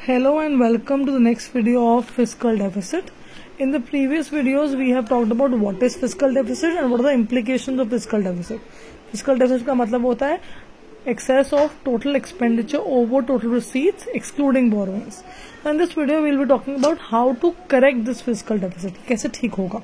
Hello and welcome to the next video of fiscal deficit. In the previous videos we have talked about what is fiscal deficit and what are the implications of fiscal deficit. Fiscal deficit का मतलब होता है excess of total expenditure over total receipts excluding borrowings. In this video we will be talking about how to correct this fiscal deficit. कैसे ठीक होगा,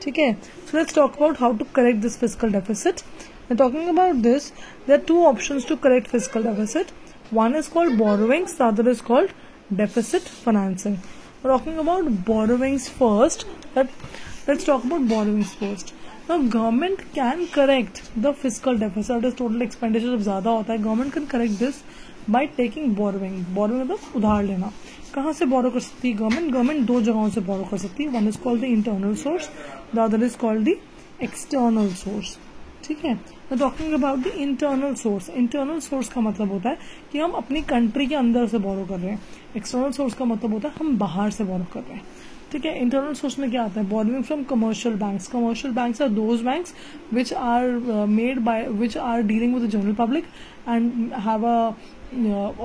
ठीक है? So let's talk about how to correct this fiscal deficit. When talking about this, there are two options to correct fiscal deficit. One is called borrowings, the other is called deficit financing. We're talking about borrowings first. Let's talk about borrowings first. Now government can correct the fiscal deficit, that is total expenditure जब ज़्यादा होता है, government can correct this by taking borrowing. Borrowing मतलब उधार लेना. कहाँ से borrow कर सकती है government? Government दो जगहों से borrow कर सकती है. One is called the internal source, the other is called the external source. ठीक है. Talking about the internal source. Internal source का मतलब होता है कि हम अपनी कंट्री के अंदर से बोरो कर रहे हैं. एक्सटर्नल सोर्स का मतलब होता है हम बाहर से बोरो कर रहे हैं. ठीक है. इंटरनल सोर्स में क्या आता है? Borrowing from commercial banks. Commercial banks are those banks which are dealing with the general public and have a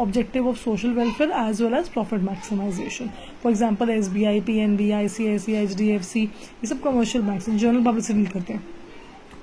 objective of social welfare as well as profit maximization. For example, SBI, PNB, ICICI, HDFC, ये सब commercial banks general public से deal करते हैं.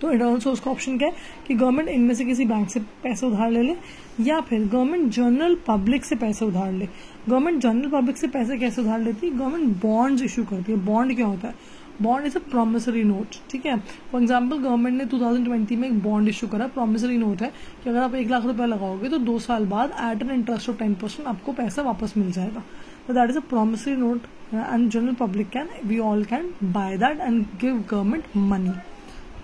तो internal source का option क्या है कि गवर्नमेंट इनमें से किसी बैंक से पैसे उधार ले ले या फिर गवर्नमेंट जनरल पब्लिक से पैसे उधार ले. गवर्नमेंट जनरल पब्लिक से पैसे कैसे उधार लेती है? गवर्नमेंट बॉन्ड्स इशू करती है. बॉन्ड क्या होता है? Bond is a promissory note. ठीक है. फॉर एग्जांपल गवर्नमेंट ने 2020 में एक बॉन्ड इशू करा. प्रॉमिसरी नोट है कि अगर आप 1 लाख रुपया लगाओगे तो 2 साल बाद एट एन इंटरेस्ट ऑफ 10% आपको पैसा वापस मिल जाएगा. So that is a promissory note and general public we all can buy that and give government money.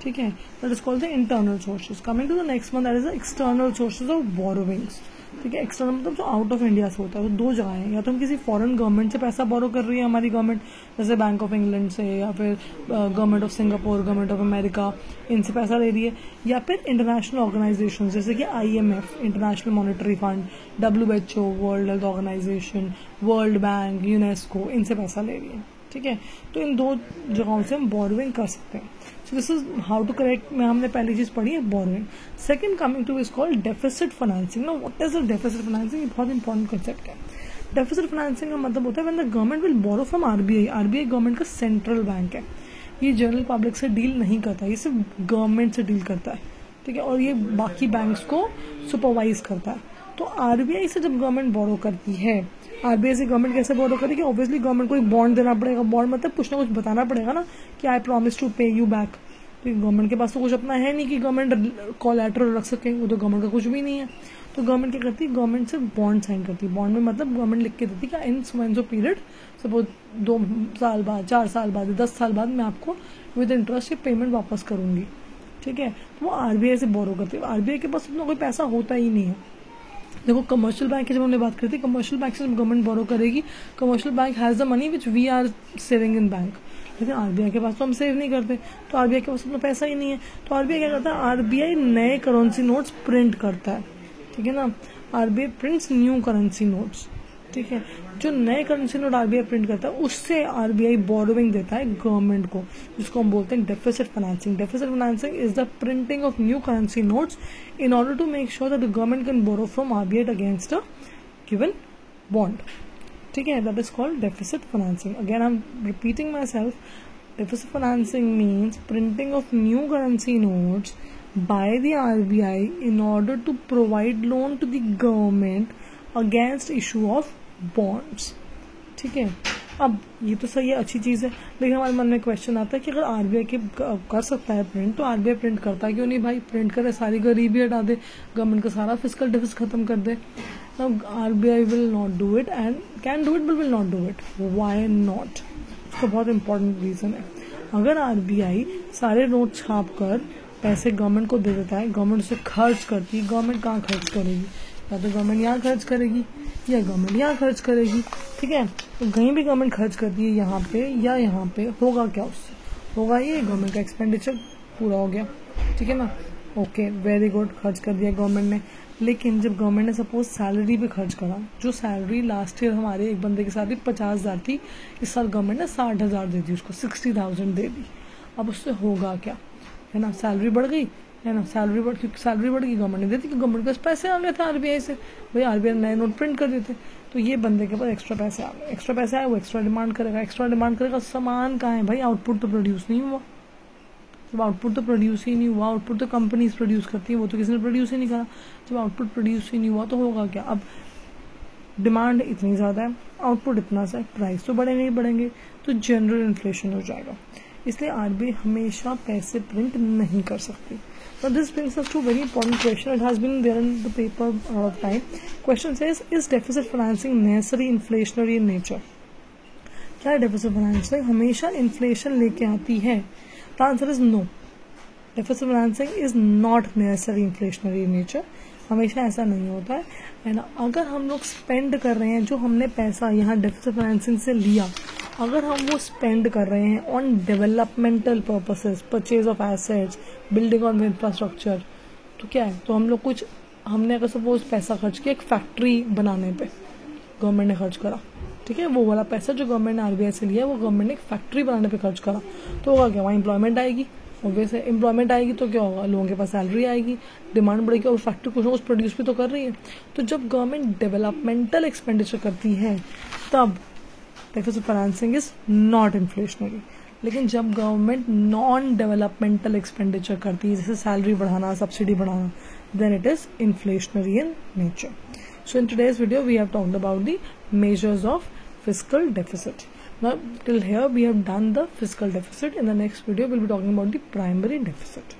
ठीक है. That is called the internal sources. Coming to the next one, that is the external sources of borrowings. ठीक है. External मतलब जो out of India से होता है. तो दो जगह है, या तो हम किसी फॉरेन गवर्नमेंट से पैसा बोरो कर रही है हमारी गवर्नमेंट, जैसे बैंक ऑफ इंग्लैंड से या फिर government of Singapore, government of America, इनसे पैसा ले रही है, या फिर इंटरनेशनल ऑर्गेनाइजेशन जैसे कि IMF, International Monetary Fund, WHO, World Health Organisation, World Bank, UNESCO, इनसे पैसा ले रही है. ठीक है. तो इन दो जगहों से हम बोरोइंग कर सकते हैं. So this is how to correct में हमने पहली चीज पढ़ी है borrowing. Second coming to is called deficit financing. Now what is the deficit financing? ये बहुत important concept है. Deficit financing का मतलब होता है when the government will borrow from RBI. RBI government का सेंट्रल बैंक है. ये जनरल पब्लिक से डील नहीं करता, ये सिर्फ गवर्नमेंट से डील करता है. ठीक है. और ये बाकी बैंक्स को सुपरवाइज करता है. तो RBI से जब गवर्नमेंट बोरो करती है, RBI से गवर्नमेंट कैसे बोरो करेगी? ऑब्वियसली गवर्नमेंट को एक बॉन्ड देना पड़ेगा. बॉन्ड मतलब कुछ ना कुछ बताना पड़ेगा ना कि आई प्रॉमिस टू पे यू बैक. तो गवर्नमेंट के पास तो कुछ अपना है नहीं कि गवर्नमेंट कोलैटरल रख सके, वो तो गवर्नमेंट का कुछ भी नहीं है. तो गवर्नमेंट क्या करती है? गवर्नमेंट से बॉन्ड साइन करती है. बॉन्ड में मतलब गवर्नमेंट लिख के देती है कि इन सो पीरियड, सपोज 2 साल बाद, 4 साल बाद, 10 साल बाद मैं आपको विद इंटरेस्ट ये पेमेंट वापस करूंगी. ठीक है. तो वो RBI से बोरो करती है. RBI के पास अपना कोई पैसा होता ही नहीं है. देखो कमर्शियल बैंक की जब हमने बात करी थी, कमर्शियल बैंक से जब गवर्नमेंट बोरो करेगी, commercial bank has the money which we are saving in bank. लेकिन RBI के पास तो हम सेव नहीं करते, तो RBI के पास अपना पैसा ही नहीं है. तो RBI क्या करता है? RBI नए करेंसी नोट्स प्रिंट करता है. ठीक है ना. RBI prints new currency notes. ठीक है. जो नए करेंसी नोट RBI प्रिंट करता है उससे RBI बोरोइंग देता है गवर्नमेंट को, जिसको हम बोलते हैं deficit financing. Deficit financing is the printing of new currency notes in order to make sure that the government can borrow from RBI against a given bond. ठीक है. That is called deficit financing. Again, I'm repeating myself. Deficit financing means printing of new currency notes by the RBI in order to provide loan to the government against issue of bonds. ठीक है. अब ये तो सही है, अच्छी चीज़ है, लेकिन हमारे मन में क्वेश्चन आता है कि अगर RBI के कर सकता है प्रिंट, तो RBI प्रिंट करता क्यों नहीं भाई? प्रिंट करे, सारी गरीबी हटा दे, गवर्नमेंट का सारा फिस्कल डेफिसिट खत्म कर दे. Now RBI will not do it and can do it but will not do it. Why not? उसका बहुत इंपॉर्टेंट रीजन है. अगर RBI सारे नोट छाप कर पैसे गवर्नमेंट को दे देता है, गवर्नमेंट उसे खर्च करती है, गवर्नमेंट कहाँ खर्च करेगी? या तो गवर्नमेंट यहाँ खर्च करेगी या गवर्नमेंट यहाँ खर्च करेगी. ठीक है. तो कहीं भी गवर्नमेंट खर्च करती है, यहाँ पे या यहाँ पे, होगा क्या? उससे होगा ये गवर्नमेंट का एक्सपेंडिचर पूरा हो गया. ठीक है ना. ओके, वेरी गुड, खर्च कर दिया गवर्नमेंट ने. लेकिन जब गवर्नमेंट ने सपोज सैलरी पे खर्च करा, जो सैलरी लास्ट ईयर हमारे एक बंदे की सैलरी 50,000 थी, इस साल गवर्नमेंट ने 60,000 दे दी, उसको 60,000 दे दी. अब उससे होगा क्या? है ना. सैलरी बढ़ गई है ना, सैलरी बढ़, क्योंकि सैलरी बढ़ गई गवर्नमेंट ने देती, क्योंकि गवर्नमेंट के पास पैसे आ गए थे आरबीआई से, भाई आरबीआई नए नोट प्रिंट कर देते, तो ये बंदे के पास एक्स्ट्रा पैसे आ गए, एक्स्ट्रा पैसे आए, वो एक्स्ट्रा डिमांड करेगा, एक्स्ट्रा डिमांड करेगा, सामान कहाँ है भाई, आउटपुट तो प्रोड्यूस नहीं हुआ, जब आउटपुट तो प्रोड्यूस ही नहीं हुआ, आउटपुट तो कंपनीज प्रोड्यूस करती है, वो तो किसी ने प्रोड्यूस ही नहीं करा, जब आउटपुट प्रोड्यूस ही नहीं हुआ तो होगा क्या, अब डिमांड इतनी ज़्यादा है, आउटपुट इतना सा है, प्राइस तो बढ़ेंगे ही बढ़ेंगे, तो जनरल इन्फ्लेशन हो जाएगा, इसलिए आरबीआई हमेशा पैसे प्रिंट नहीं कर सकती। Now this brings us to a very important question. It has been there in the paper a lot of time. Question says, is deficit financing necessary inflationary in nature? क्या deficit financing हमेशा inflation लेके आती है? The answer is no. Deficit financing is not necessary inflationary in nature. हमेशा ऐसा नहीं होता है ना। अगर हम लोग स्पेंड कर रहे हैं, जो हमने पैसा यहाँ डेफिसिट फाइनेंसिंग से लिया, अगर हम वो स्पेंड कर रहे हैं on developmental purposes, purchase of assets, building on infrastructure, तो क्या है, तो हम लोग कुछ, हमने अगर सपोज पैसा खर्च किया एक फैक्ट्री बनाने पे, गवर्नमेंट ने खर्च करा, ठीक है, वो वाला पैसा जो गवर्नमेंट ने आरबीआई से लिया, वो गवर्नमेंट ने एक फैक्ट्री बनाने पे खर्च करा, तो होगा क्या, वहाँ एम्प्लॉयमेंट आएगी, ऑब्वियस है, एम्प्लॉयमेंट आएगी तो क्या होगा, लोगों के पास सैलरी आएगी, डिमांड बढ़ेगी, और फैक्ट्री कुछ ना कुछ प्रोड्यूस भी तो कर रही है। तो जब गवर्नमेंट डेवलपमेंटल एक्सपेंडिचर करती है तब deficit financing is not inflationary. लेकिन जब गवर्नमेंट नॉन डेवलपमेंटल एक्सपेंडिचर करती है, जैसे सैलरी बढ़ाना, सब्सिडी बढ़ाना, then it is inflationary in nature. So in today's video we have talked about the measures of fiscal deficit. Now till here we have done the fiscal deficit. In the next video we'll be talking about the primary deficit.